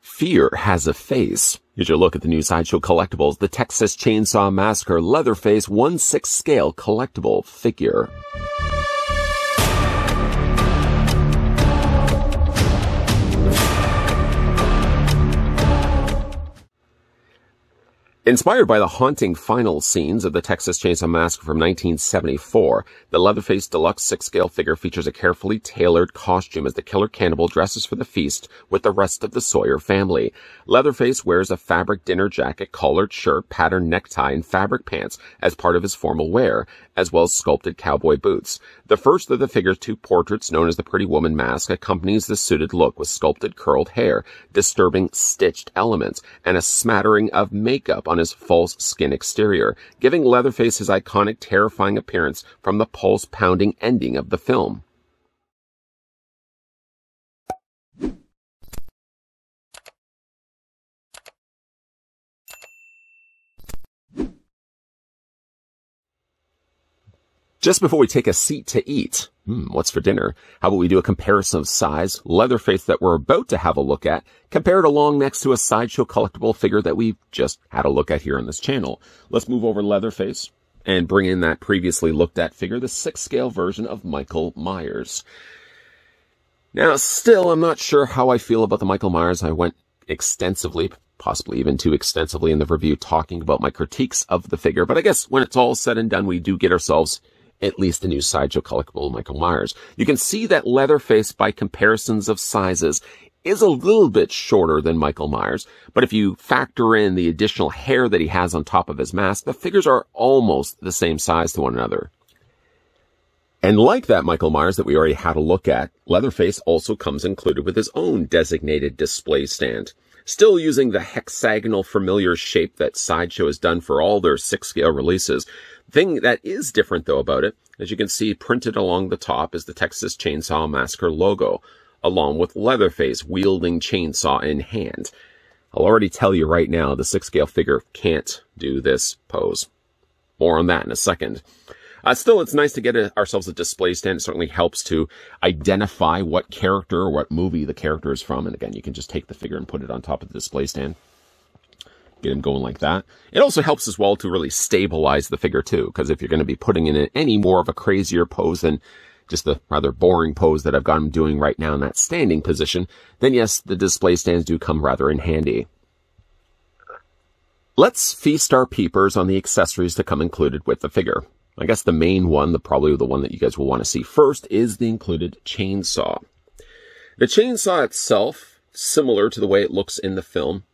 Fear has a face. Here's your look at the new Sideshow Collectibles, the Texas Chainsaw Massacre Leatherface 1/6 scale collectible figure. Inspired by the haunting final scenes of the Texas Chainsaw Massacre from 1974, the Leatherface Deluxe 6-scale figure features a carefully tailored costume as the killer cannibal dresses for the feast with the rest of the Sawyer family. Leatherface wears a fabric dinner jacket, collared shirt, patterned necktie, and fabric pants as part of his formal wear, as well as sculpted cowboy boots. The first of the figure's two portraits, known as the Pretty Woman mask, accompanies the suited look with sculpted curled hair, disturbing stitched elements, and a smattering of makeup on his false skin exterior, giving Leatherface his iconic, terrifying appearance from the pulse-pounding ending of the film. Just before we take a seat to eat, what's for dinner? How about we do a comparison of size, Leatherface that we're about to have a look at, compared along next to a Sideshow collectible figure that we've just had a look at here on this channel. Let's move over Leatherface and bring in that previously looked at figure, the 6-scale version of Michael Myers. Now, still, I'm not sure how I feel about the Michael Myers. I went extensively, possibly even too extensively in the review, talking about my critiques of the figure, but I guess when it's all said and done, we do get ourselves at least a new Sideshow collectible Michael Myers. You can see that Leatherface, by comparisons of sizes, is a little bit shorter than Michael Myers, but if you factor in the additional hair that he has on top of his mask, the figures are almost the same size to one another. And like that Michael Myers that we already had a look at, Leatherface also comes included with his own designated display stand. Still using the hexagonal familiar shape that Sideshow has done for all their 6-scale releases. The thing that is different, though, about it, as you can see printed along the top, is the Texas Chainsaw Massacre logo, along with Leatherface wielding chainsaw in hand. I'll already tell you right now, the 6-scale figure can't do this pose. More on that in a second. Still, it's nice to get ourselves a display stand. It certainly helps to identify what character or what movie the character is from. And again, you can just take the figure and put it on top of the display stand. Get him going like that. It also helps as well to really stabilize the figure too, because if you're going to be putting in any more of a crazier pose than just the rather boring pose that I've got him doing right now in that standing position, then yes, the display stands do come rather in handy. Let's feast our peepers on the accessories to come included with the figure. I guess the main one, probably the one that you guys will want to see first, is the included chainsaw. The chainsaw itself, similar to the way it looks in the film,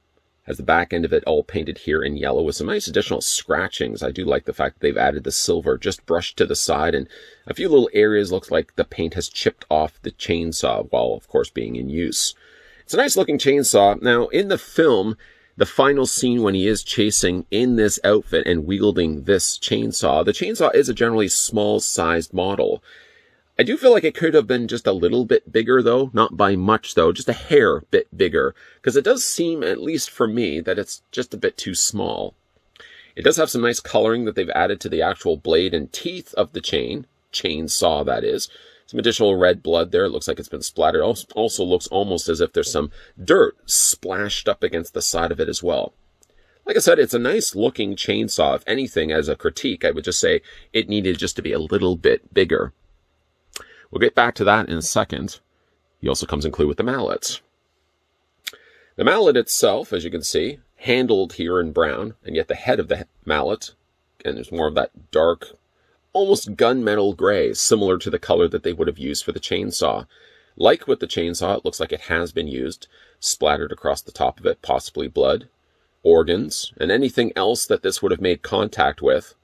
has the back end of it all painted here in yellow with some nice additional scratchings. I do like the fact that they've added the silver just brushed to the side, and a few little areas looks like the paint has chipped off the chainsaw while, of course, being in use. It's a nice looking chainsaw. Now, in the film, the final scene when he is chasing in this outfit and wielding this chainsaw, the chainsaw is a generally small-sized model. I do feel like it could have been just a little bit bigger, though. Not by much, though. Just a hair bit bigger. Because it does seem, at least for me, that it's just a bit too small. It does have some nice coloring that they've added to the actual blade and teeth of the chainsaw, that is. Some additional red blood there. It looks like it's been splattered. Also looks almost as if there's some dirt splashed up against the side of it as well. Like I said, it's a nice looking chainsaw. If anything, as a critique, I would just say it needed just to be a little bit bigger. We'll get back to that in a second. He also comes included with the mallets. The mallet itself, as you can see, handled here in brown, and yet the head of the mallet, and there's more of that dark, almost gunmetal gray, similar to the color that they would have used for the chainsaw. Like with the chainsaw, it looks like it has been used, splattered across the top of it, possibly blood, organs, and anything else that this would have made contact with.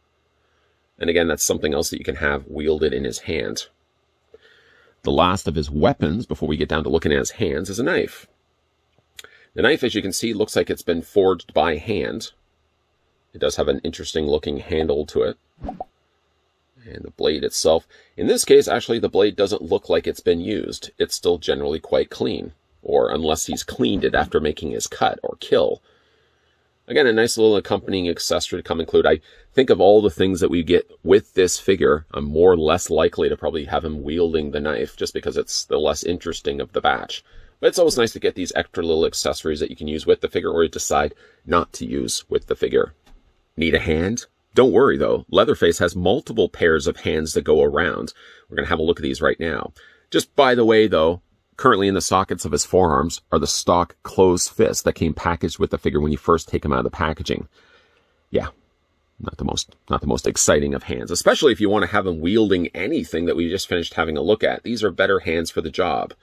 And again, that's something else that you can have wielded in his hand. The last of his weapons, before we get down to looking at his hands, is a knife. The knife, as you can see, looks like it's been forged by hand. It does have an interesting looking handle to it. And the blade itself, in this case, actually the blade doesn't look like it's been used. It's still generally quite clean, or unless he's cleaned it after making his cut or kill. Again, a nice little accompanying accessory to come include. I think of all the things that we get with this figure, I'm more or less likely to probably have him wielding the knife, just because it's the less interesting of the batch. But it's always nice to get these extra little accessories that you can use with the figure or you decide not to use with the figure. Need a hand? Don't worry though, Leatherface has multiple pairs of hands that go around. We're going to have a look at these right now. Just by the way though, currently in the sockets of his forearms are the stock closed fists that came packaged with the figure when you first take him out of the packaging. Yeah, not the most exciting of hands, especially if you want to have him wielding anything that we just finished having a look at. These are better hands for the job.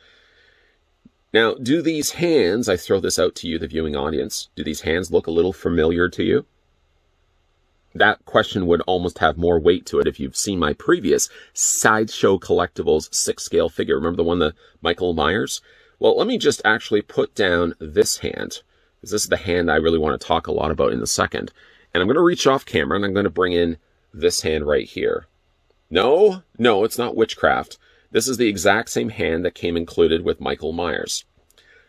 Now, do these hands, I throw this out to you, the viewing audience, do these hands look a little familiar to you? That question would almost have more weight to it if you've seen my previous Sideshow Collectibles 6-scale figure. Remember the one, the Michael Myers? Well, let me just actually put down this hand, because this is the hand I really want to talk a lot about in a second. And I'm going to reach off camera, and I'm going to bring in this hand right here. No, it's not witchcraft. This is the exact same hand that came included with Michael Myers.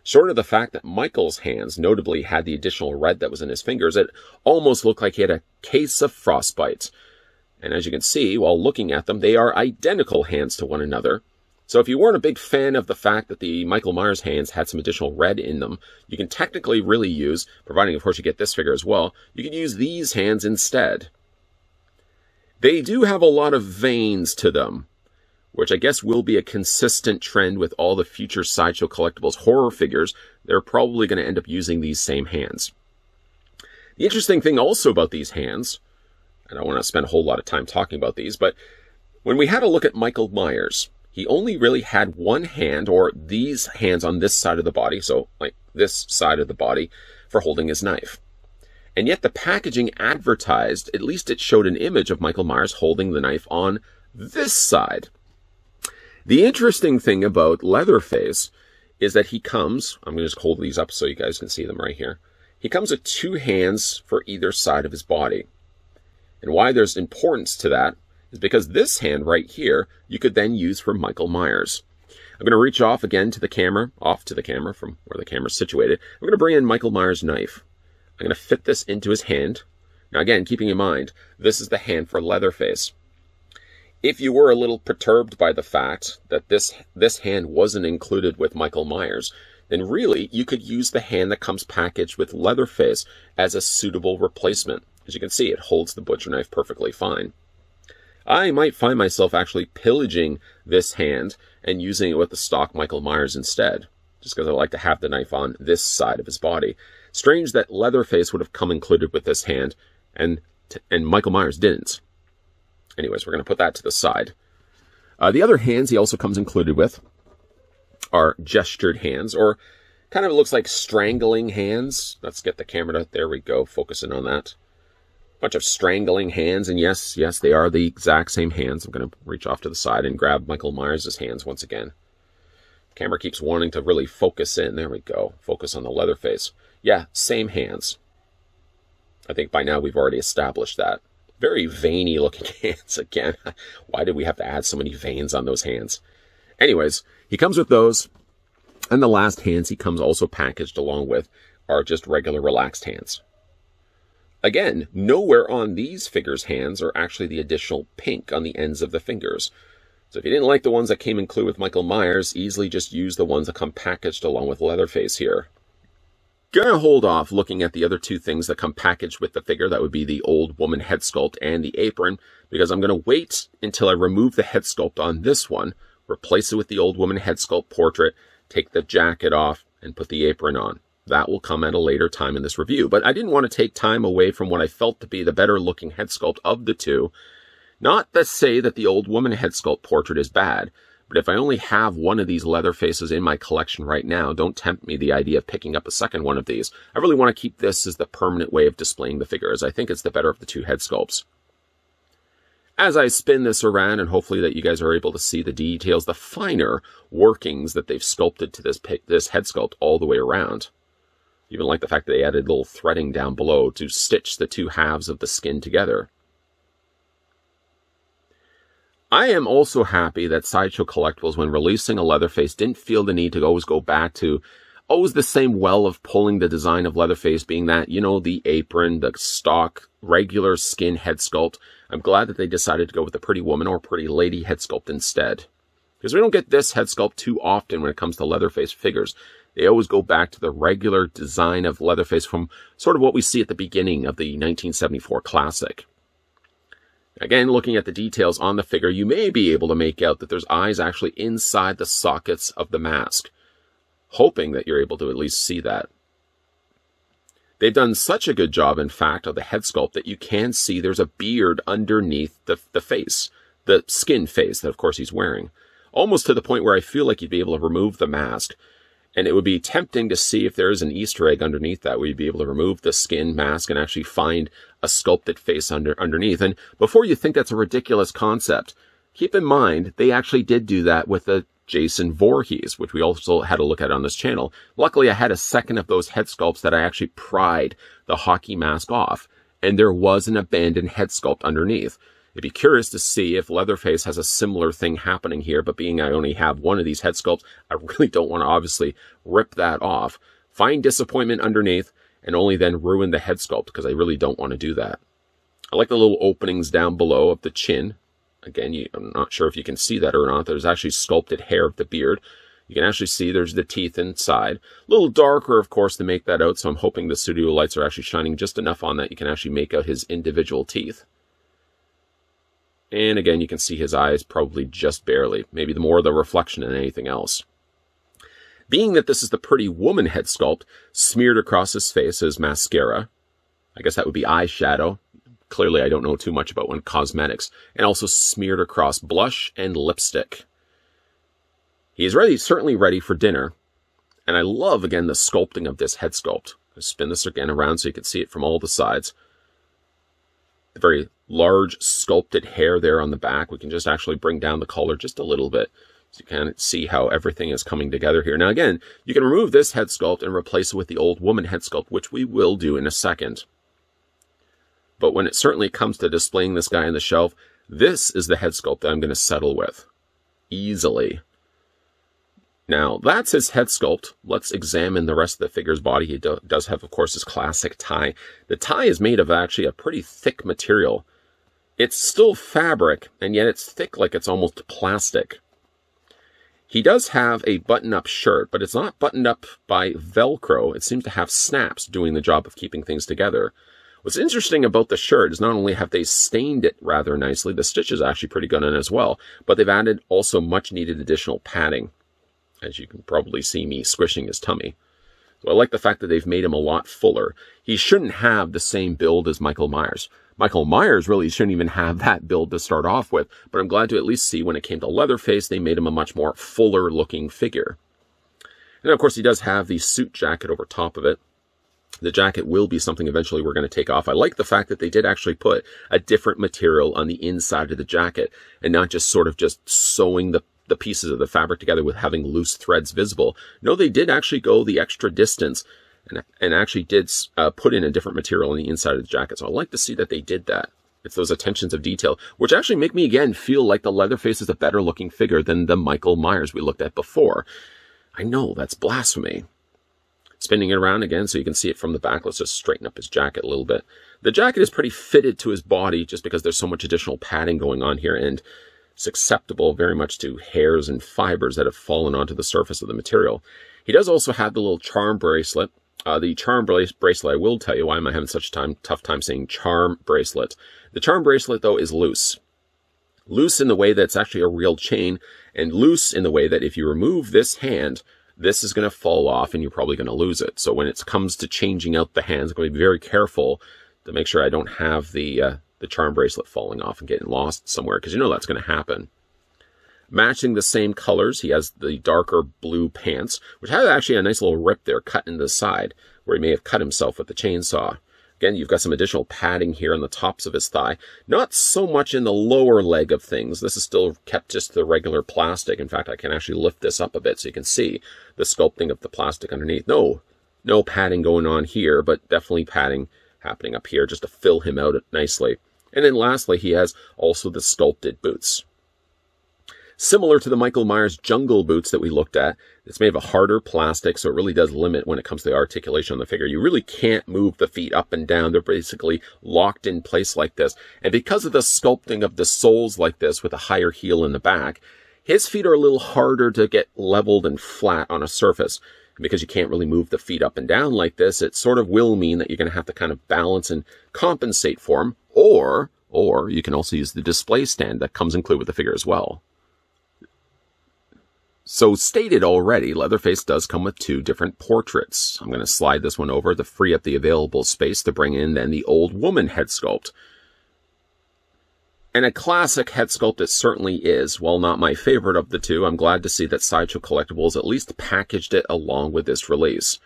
Short of the fact that Michael's hands notably had the additional red that was in his fingers, it almost looked like he had a case of frostbite. And as you can see, while looking at them, they are identical hands to one another. So if you weren't a big fan of the fact that the Michael Myers hands had some additional red in them, you can technically really use, providing of course you get this figure as well, you can use these hands instead. They do have a lot of veins to them, which I guess will be a consistent trend with all the future Sideshow Collectibles horror figures. They're probably going to end up using these same hands. The interesting thing also about these hands, and I don't want to spend a whole lot of time talking about these, but when we had a look at Michael Myers, he only really had one hand, or these hands on this side of the body, so like this side of the body, for holding his knife. And yet the packaging advertised, at least it showed an image of Michael Myers holding the knife on this side. The interesting thing about Leatherface is that he comes, I'm going to just hold these up so you guys can see them right here. He comes with two hands for either side of his body. And why there's importance to that is because this hand right here, you could then use for Michael Myers. I'm going to reach off again to the camera, from where the camera's situated. I'm going to bring in Michael Myers' knife. I'm going to fit this into his hand. Now again, keeping in mind, this is the hand for Leatherface. If you were a little perturbed by the fact that this hand wasn't included with Michael Myers, then really you could use the hand that comes packaged with Leatherface as a suitable replacement. As you can see, it holds the butcher knife perfectly fine. I might find myself actually pillaging this hand and using it with the stock Michael Myers instead, just because I like to have the knife on this side of his body. Strange that Leatherface would have come included with this hand, and Michael Myers didn't. Anyways, we're going to put that to the side. The other hands he also comes included with are gestured hands, or kind of looks like strangling hands. Let's get the camera to, there we go, focusing on that. Bunch of strangling hands, and yes, they are the exact same hands. I'm going to reach off to the side and grab Michael Myers' hands once again. Camera keeps wanting to really focus in. There we go. Focus on the Leatherface. Yeah, same hands. I think by now we've already established that. Very veiny looking hands again. Why did we have to add so many veins on those hands? Anyways, he comes with those. And the last hands he comes also packaged along with are just regular relaxed hands. Again, nowhere on these figures' hands are actually the additional pink on the ends of the fingers. So if you didn't like the ones that came included with Michael Myers, easily just use the ones that come packaged along with Leatherface here. Gonna hold off looking at the other two things that come packaged with the figure. That would be the old woman head sculpt and the apron, because I'm gonna wait until I remove the head sculpt on this one, replace it with the old woman head sculpt portrait, take the jacket off, and put the apron on. That will come at a later time in this review, but I didn't want to take time away from what I felt to be the better looking head sculpt of the two. Not to say that the old woman head sculpt portrait is bad, but if I only have one of these Leatherfaces in my collection right now, don't tempt me the idea of picking up a second one of these. I really want to keep this as the permanent way of displaying the figure, as I think it's the better of the two head sculpts. As I spin this around, and hopefully that you guys are able to see the details, the finer workings that they've sculpted to this head sculpt all the way around. Even like the fact that they added little threading down below to stitch the two halves of the skin together. I am also happy that Sideshow Collectibles, when releasing a Leatherface, didn't feel the need to always go back to always the same well of pulling the design of Leatherface, being that, you know, the apron, the stock, regular skin head sculpt. I'm glad that they decided to go with the Pretty Woman or Pretty Lady head sculpt instead. Because we don't get this head sculpt too often when it comes to Leatherface figures. They always go back to the regular design of Leatherface from sort of what we see at the beginning of the 1974 classic. Again, looking at the details on the figure, you may be able to make out that there's eyes actually inside the sockets of the mask. Hoping that you're able to at least see that. They've done such a good job, in fact, of the head sculpt that you can see there's a beard underneath the face. The skin face that, of course, he's wearing. Almost to the point where I feel like you'd be able to remove the mask. And it would be tempting to see if there is an Easter egg underneath that, where you'd be able to remove the skin mask and actually find a sculpted face underneath. And before you think that's a ridiculous concept, keep in mind, they actually did do that with the Jason Voorhees, which we also had a look at on this channel. Luckily, I had a second of those head sculpts that I actually pried the hockey mask off, and there was an abandoned head sculpt underneath. I'd be curious to see if Leatherface has a similar thing happening here, but being I only have one of these head sculpts, I really don't want to obviously rip that off. Find disappointment underneath, and only then ruin the head sculpt, because I really don't want to do that. I like the little openings down below of the chin. Again, I'm not sure if you can see that or not. There's actually sculpted hair of the beard. You can actually see there's the teeth inside. A little darker, of course, to make that out, so I'm hoping the studio lights are actually shining just enough on that you can actually make out his individual teeth. And again, you can see his eyes probably just barely. Maybe more the reflection than anything else. Being that this is the Pretty Woman head sculpt, smeared across his face is mascara. I guess that would be eyeshadow. Clearly, I don't know too much about cosmetics. And also smeared across blush and lipstick. He is certainly ready for dinner. And I love, again, the sculpting of this head sculpt. I'll spin this again around so you can see it from all the sides. The very large sculpted hair there on the back. We can just actually bring down the collar just a little bit, so you can see how everything is coming together here. Now again, you can remove this head sculpt and replace it with the old woman head sculpt, which we will do in a second. But when it certainly comes to displaying this guy on the shelf, this is the head sculpt that I'm going to settle with. Easily. Now, that's his head sculpt. Let's examine the rest of the figure's body. He does have, of course, his classic tie. The tie is made of actually a pretty thick material. It's still fabric, and yet it's thick like it's almost plastic. He does have a button-up shirt, but it's not buttoned up by Velcro. It seems to have snaps doing the job of keeping things together. What's interesting about the shirt is not only have they stained it rather nicely, the stitch is actually pretty good on it as well, but they've added also much-needed additional padding. As you can probably see me squishing his tummy. So I like the fact that they've made him a lot fuller. He shouldn't have the same build as Michael Myers. Michael Myers really shouldn't even have that build to start off with, but I'm glad to at least see when it came to Leatherface, they made him a much more fuller looking figure. And of course he does have the suit jacket over top of it. The jacket will be something eventually we're going to take off. I like the fact that they did actually put a different material on the inside of the jacket and not just sort of just sewing the pieces of the fabric together with having loose threads visible. No, they did actually go the extra distance and actually did put in a different material on the inside of the jacket. So I like to see that they did that. It's those attentions of detail, which actually make me again feel like the Leatherface is a better looking figure than the Michael Myers we looked at before. I know, that's blasphemy. Spinning it around again so you can see it from the back. Let's just straighten up his jacket a little bit. The jacket is pretty fitted to his body just because there's so much additional padding going on here, and it's acceptable very much to hairs and fibers that have fallen onto the surface of the material. He does also have the little charm bracelet. The charm bracelet, I will tell you why am I having such a tough time saying charm bracelet. The charm bracelet, though, is loose. Loose in the way that it's actually a real chain, and loose in the way that if you remove this hand, this is going to fall off and you're probably going to lose it. So when it comes to changing out the hands, I'm going to be very careful to make sure I don't have the charm bracelet falling off and getting lost somewhere, because you know that's going to happen. Matching the same colors, he has the darker blue pants, which has actually a nice little rip there cut in the side where he may have cut himself with the chainsaw. Again, you've got some additional padding here on the tops of his thigh. Not so much in the lower leg of things. This is still kept just the regular plastic. In fact, I can actually lift this up a bit so you can see the sculpting of the plastic underneath. No padding going on here, but definitely padding happening up here just to fill him out nicely. And then lastly, he has also the sculpted boots. Similar to the Michael Myers jungle boots that we looked at, it's made of a harder plastic, so it really does limit when it comes to the articulation on the figure. You really can't move the feet up and down. They're basically locked in place like this. And because of the sculpting of the soles like this with a higher heel in the back, His feet are a little harder to get leveled and flat on a surface. And because you can't really move the feet up and down like this, it sort of will mean that you're going to have to kind of balance and compensate for him. Or you can also use the display stand that comes included with the figure as well. So stated already, Leatherface does come with 2 different portraits. I'm going to slide this one over to free up the available space to bring in then the old woman head sculpt. And a classic head sculpt it certainly is. While not my favorite of the 2, I'm glad to see that Sideshow Collectibles at least packaged it along with this release.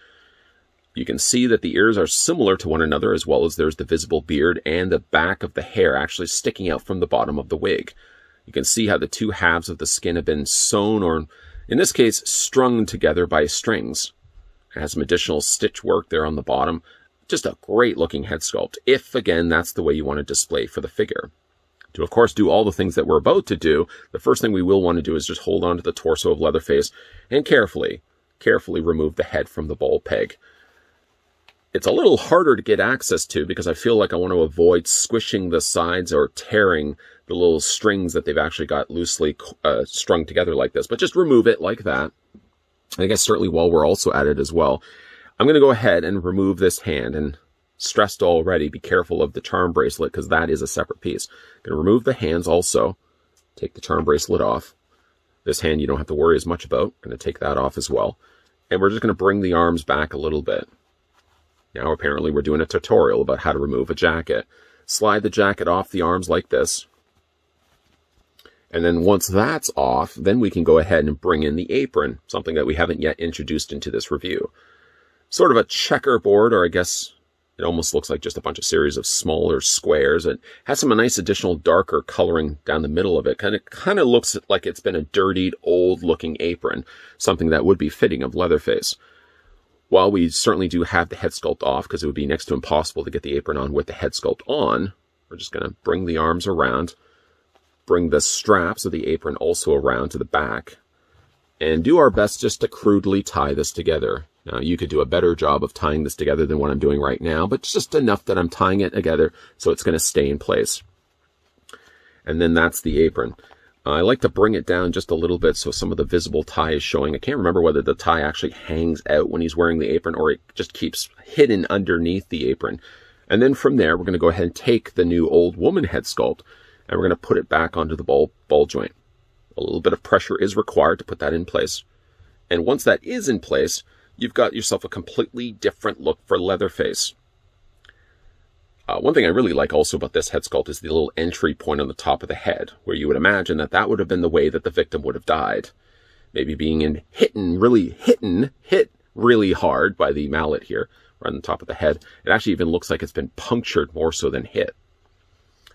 You can see that the ears are similar to one another, as well as there's the visible beard and the back of the hair actually sticking out from the bottom of the wig. You can see how the 2 halves of the skin have been sewn, or in this case, strung together by strings. It has some additional stitch work there on the bottom. Just a great looking head sculpt, if again, that's the way you want to display for the figure. To, of course, do all the things that we're about to do, the first thing we will want to do is just hold on to the torso of Leatherface and carefully remove the head from the ball peg. It's a little harder to get access to because I feel like I want to avoid squishing the sides or tearing the little strings that they've actually got loosely strung together like this. But just remove it like that. I guess certainly while we're also at it as well, I'm going to go ahead and remove this hand. And stressed already, be careful of the charm bracelet because that is a separate piece. I'm going to remove the hands also. Take the charm bracelet off. This hand you don't have to worry as much about. I'm going to take that off as well. And we're just going to bring the arms back a little bit. Now apparently we're doing a tutorial about how to remove a jacket. Slide the jacket off the arms like this. And then once that's off, then we can go ahead and bring in the apron, something that we haven't yet introduced into this review. Sort of a checkerboard, or I guess it almost looks like just a bunch of series of smaller squares. It has some nice additional darker coloring down the middle of it. It kind of looks like it's been a dirtied, old-looking apron, something that would be fitting of Leatherface. While we certainly do have the head sculpt off, because it would be next to impossible to get the apron on with the head sculpt on, we're just going to bring the arms around, bring the straps of the apron also around to the back, and do our best just to crudely tie this together. Now, you could do a better job of tying this together than what I'm doing right now, but just enough that I'm tying it together so it's going to stay in place. And then that's the apron. I like to bring it down just a little bit so some of the visible tie is showing. I can't remember whether the tie actually hangs out when he's wearing the apron or it just keeps hidden underneath the apron. And then from there, we're going to go ahead and take the new old woman head sculpt and we're going to put it back onto the ball joint. A little bit of pressure is required to put that in place. And once that is in place, you've got yourself a completely different look for Leatherface. One thing I really like also about this head sculpt is the little entry point on the top of the head, where you would imagine that that would have been the way that the victim would have died. Maybe being hit really hard by the mallet here, right on the top of the head. It actually even looks like it's been punctured more so than hit.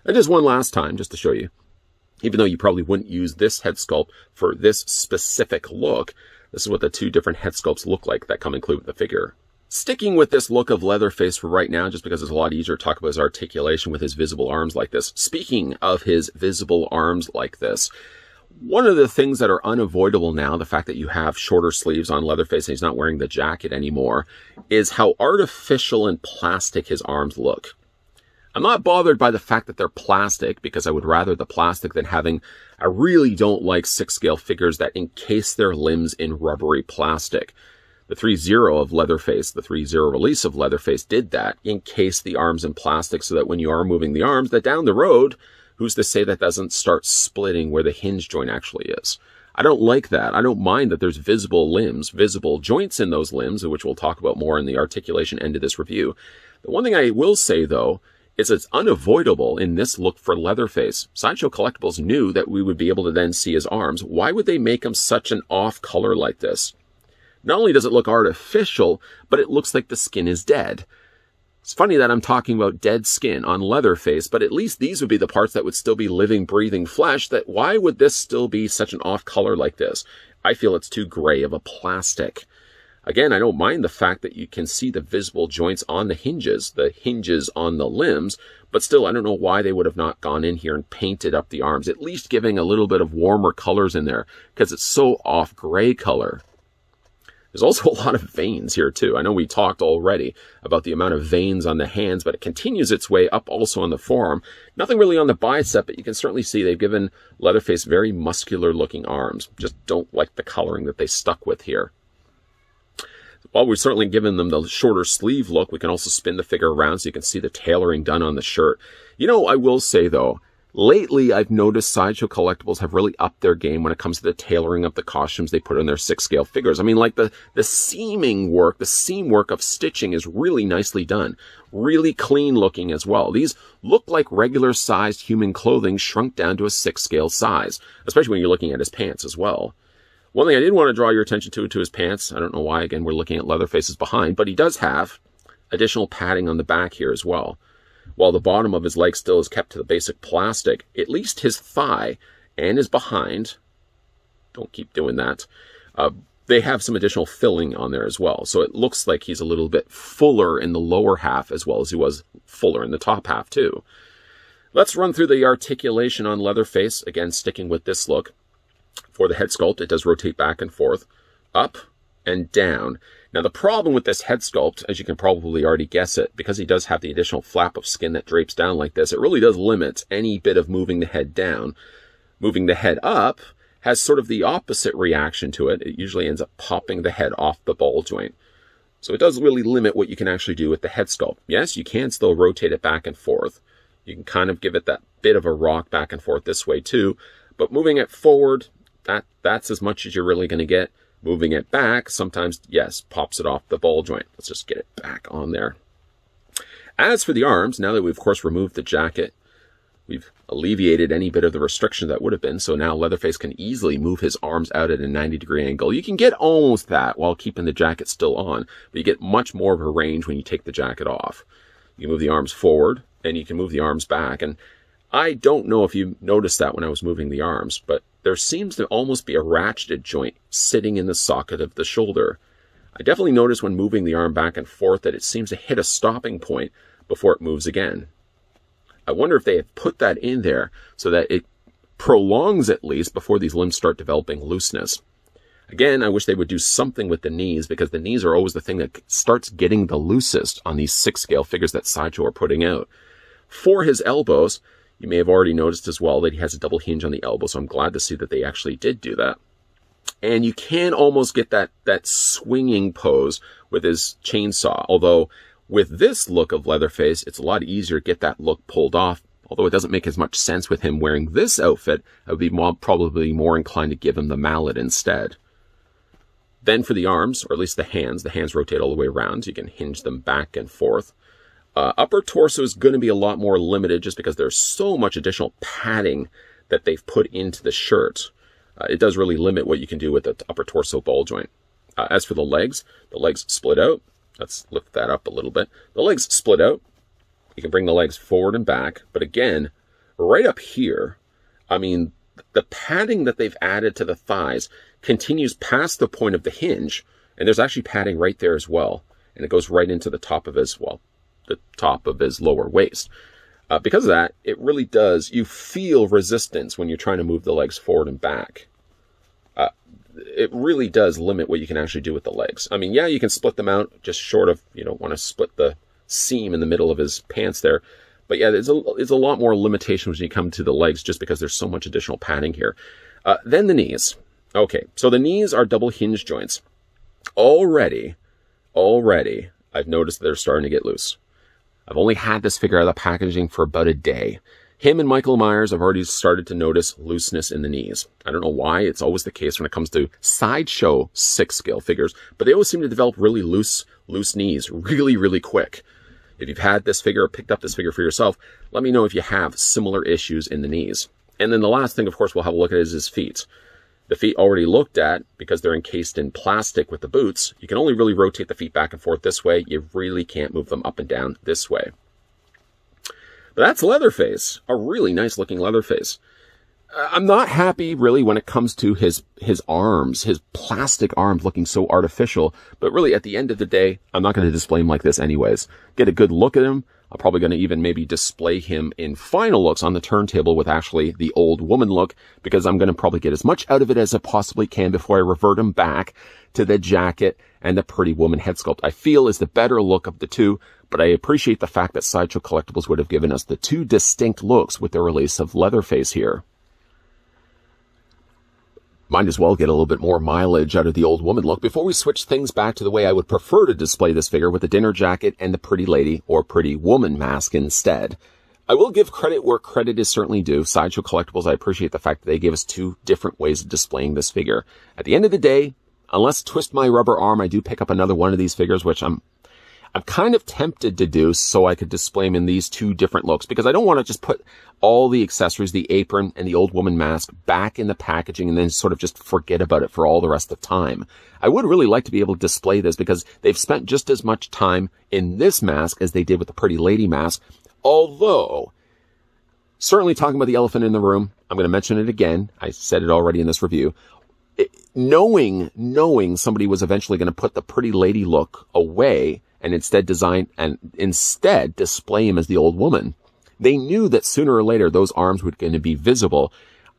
And just one last time, just to show you, even though you probably wouldn't use this head sculpt for this specific look, this is what the 2 different head sculpts look like that come included with the figure. Sticking with this look of Leatherface for right now, just because it's a lot easier to talk about his articulation with his visible arms like this. Speaking of his visible arms like this, one of the things that are unavoidable now, the fact that you have shorter sleeves on Leatherface and he's not wearing the jacket anymore, is how artificial and plastic his arms look. I'm not bothered by the fact that they're plastic, because I would rather the plastic than having... I really don't like 6-scale figures that encase their limbs in rubbery plastic. The 3.0 of Leatherface, the 3.0 release of Leatherface did that, encase the arms in plastic so that when you are moving the arms, that down the road, who's to say that doesn't start splitting where the hinge joint actually is? I don't like that. I don't mind that there's visible limbs, visible joints in those limbs, which we'll talk about more in the articulation end of this review. The one thing I will say, though, is it's unavoidable in this look for Leatherface. Sideshow Collectibles knew that we would be able to then see his arms. Why would they make him such an off color like this? Not only does it look artificial, but it looks like the skin is dead. It's funny that I'm talking about dead skin on Leatherface, but at least these would be the parts that would still be living, breathing flesh. That why would this still be such an off color like this? I feel it's too gray of a plastic. Again, I don't mind the fact that you can see the visible joints on the hinges on the limbs, but still, I don't know why they would have not gone in here and painted up the arms, at least giving a little bit of warmer colors in there, because it's so off gray color. There's also a lot of veins here too. I know we talked already about the amount of veins on the hands, but it continues its way up also on the forearm. Nothing really on the bicep, but you can certainly see they've given Leatherface very muscular looking arms. Just don't like the coloring that they stuck with here. While we've certainly given them the shorter sleeve look, we can also spin the figure around so you can see the tailoring done on the shirt. You know, I will say though, lately, I've noticed Sideshow Collectibles have really upped their game when it comes to the tailoring of the costumes they put on their 6-scale figures. I mean, like the seam work of stitching is really nicely done. Really clean looking as well. These look like regular sized human clothing shrunk down to a 6-scale size, especially when you're looking at his pants as well. One thing I did want to draw your attention to his pants. I don't know why, again, we're looking at Leatherface's behind, but he does have additional padding on the back here as well. While the bottom of his leg still is kept to the basic plastic, at least his thigh and his behind, don't keep doing that, they have some additional filling on there as well. So it looks like he's a little bit fuller in the lower half as well as he was fuller in the top half too. Let's run through the articulation on Leatherface, again sticking with this look. For the head sculpt, it does rotate back and forth, up and down. Now, the problem with this head sculpt, as you can probably already guess it, because he does have the additional flap of skin that drapes down like this, it really does limit any bit of moving the head down. Moving the head up has sort of the opposite reaction to it. It usually ends up popping the head off the ball joint. So it does really limit what you can actually do with the head sculpt. Yes, you can still rotate it back and forth. You can kind of give it that bit of a rock back and forth this way too. But moving it forward, that's as much as you're really going to get. Moving it back, sometimes, yes, pops it off the ball joint. Let's just get it back on there. As for the arms, now that we've, of course, removed the jacket, we've alleviated any bit of the restriction that would have been, so now Leatherface can easily move his arms out at a 90-degree angle. You can get almost that while keeping the jacket still on, but you get much more of a range when you take the jacket off. You can move the arms forward, and you can move the arms back, and I don't know if you noticed that when I was moving the arms, but there seems to almost be a ratcheted joint sitting in the socket of the shoulder. I definitely noticed when moving the arm back and forth that it seems to hit a stopping point before it moves again. I wonder if they have put that in there so that it prolongs at least before these limbs start developing looseness. Again, I wish they would do something with the knees, because the knees are always the thing that starts getting the loosest on these 6-scale figures that Sideshow are putting out. For his elbows, you may have already noticed as well that he has a double hinge on the elbow, so I'm glad to see that they actually did do that. And you can almost get that swinging pose with his chainsaw, although with this look of Leatherface, it's a lot easier to get that look pulled off. Although it doesn't make as much sense with him wearing this outfit, I would be probably more inclined to give him the mallet instead. Then for the arms, or at least the hands rotate all the way around, so you can hinge them back and forth. Upper torso is going to be a lot more limited just because there's so much additional padding that they've put into the shirt. It does really limit what you can do with the upper torso ball joint. As for the legs split out. Let's lift that up a little bit. The legs split out. You can bring the legs forward and back. But again, right up here, I mean, the padding that they've added to the thighs continues past the point of the hinge. And there's actually padding right there as well. And it goes right into the top of his, well, the top of his lower waist. Because of that, it really does, you feel resistance when you're trying to move the legs forward and back. It really does limit what you can actually do with the legs. I mean, yeah, you can split them out just short of, you don't want to split the seam in the middle of his pants there. But yeah, there's a lot more limitations when you come to the legs just because there's so much additional padding here. Then the knees. Okay, so the knees are double hinge joints. Already, I've noticed they're starting to get loose. I've only had this figure out of the packaging for about a day. Him and Michael Myers have already started to notice looseness in the knees. I don't know why. It's always the case when it comes to Sideshow 6-scale figures, but they always seem to develop really loose knees really quick. If you've had this figure or picked up this figure for yourself, let me know if you have similar issues in the knees. And then the last thing, of course, we'll have a look at is his feet. The feet already looked at, because they're encased in plastic with the boots, you can only really rotate the feet back and forth this way. You really can't move them up and down this way. But that's Leatherface, a really nice looking Leatherface. I'm not happy really when it comes to his arms, his plastic arms looking so artificial, but really at the end of the day, I'm not going to display him like this anyways. Get a good look at him. I'm probably going to even maybe display him in final looks on the turntable with actually the old woman look, because I'm going to probably get as much out of it as I possibly can before I revert him back to the jacket and the pretty woman head sculpt. I feel is the better look of the two, but I appreciate the fact that Sideshow Collectibles would have given us the two distinct looks with the release of Leatherface here. Might as well get a little bit more mileage out of the old woman look before we switch things back to the way I would prefer to display this figure, with the dinner jacket and the pretty lady or pretty woman mask instead. I will give credit where credit is certainly due. Sideshow Collectibles, I appreciate the fact that they gave us two different ways of displaying this figure. At the end of the day, unless twist my rubber arm, I do pick up another one of these figures, which I'm kind of tempted to do so I could display him in these two different looks, because I don't want to just put all the accessories, the apron and the old woman mask, back in the packaging and then sort of just forget about it for all the rest of time. I would really like to be able to display this because they've spent just as much time in this mask as they did with the pretty lady mask. Although, certainly talking about the elephant in the room, I'm going to mention it again. I said it already in this review. Knowing somebody was eventually going to put the pretty lady look away and instead display him as the old woman. They knew that sooner or later those arms were going to be visible.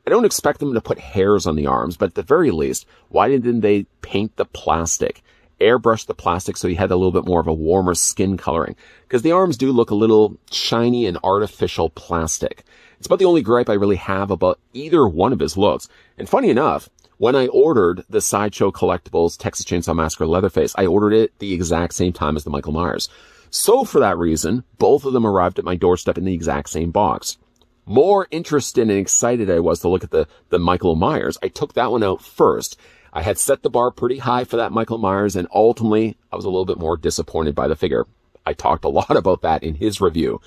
I don't expect them to put hairs on the arms, but at the very least, why didn't they paint the plastic? Airbrush the plastic so you had a little bit more of a warmer skin coloring. Because the arms do look a little shiny and artificial plastic. It's about the only gripe I really have about either one of his looks. And funny enough, when I ordered the Sideshow Collectibles Texas Chainsaw Massacre Leatherface, I ordered it the exact same time as the Michael Myers. So for that reason, both of them arrived at my doorstep in the exact same box. More interested and excited I was to look at the Michael Myers, I took that one out first. I had set the bar pretty high for that Michael Myers, and ultimately, I was a little bit more disappointed by the figure. I talked a lot about that in his review.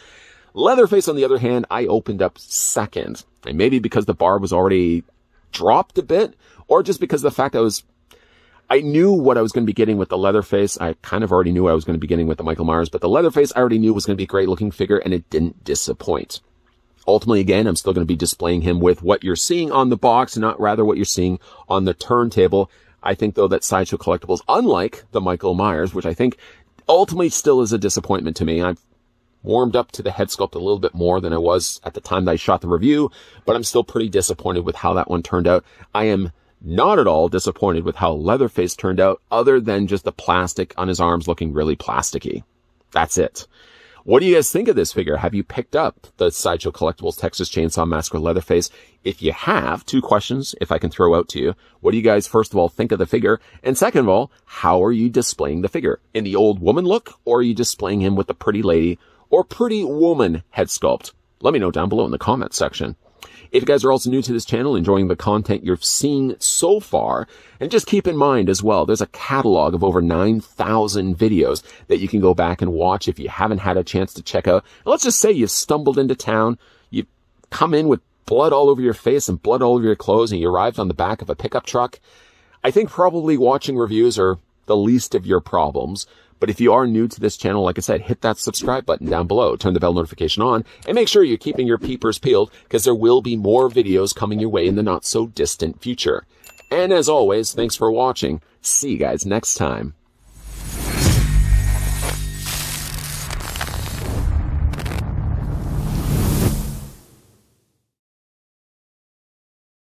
Leatherface, on the other hand, I opened up second. And maybe because the bar was already dropped a bit, or just because of the fact I knew what I was going to be getting with the Leatherface. I kind of already knew what I was going to be getting with the Michael Myers, but the Leatherface I already knew was going to be a great looking figure, and it didn't disappoint. Ultimately, again, I'm still going to be displaying him with what you're seeing on the box, and not rather what you're seeing on the turntable. I think, though, that Sideshow Collectibles, unlike the Michael Myers, which I think ultimately still is a disappointment to me. I've warmed up to the head sculpt a little bit more than I was at the time that I shot the review, but I'm still pretty disappointed with how that one turned out. I am not at all disappointed with how Leatherface turned out, other than just the plastic on his arms looking really plasticky. That's it. What do you guys think of this figure? Have you picked up the Sideshow Collectibles Texas Chainsaw Massacre Leatherface? If you have, two questions, if I can throw out to you. What do you guys, first of all, think of the figure? And second of all, how are you displaying the figure? In the old woman look, or are you displaying him with the pretty lady or pretty woman head sculpt? Let me know down below in the comments section. If you guys are also new to this channel, enjoying the content you're seeing so far, and just keep in mind as well, there's a catalog of over 9,000 videos that you can go back and watch if you haven't had a chance to check out. And let's just say you've stumbled into town, you've come in with blood all over your face and blood all over your clothes, and you arrived on the back of a pickup truck. I think probably watching reviews are the least of your problems. But if you are new to this channel, like I said, hit that subscribe button down below, turn the bell notification on, and make sure you're keeping your peepers peeled, because there will be more videos coming your way in the not so distant future. And as always, thanks for watching. See you guys next time.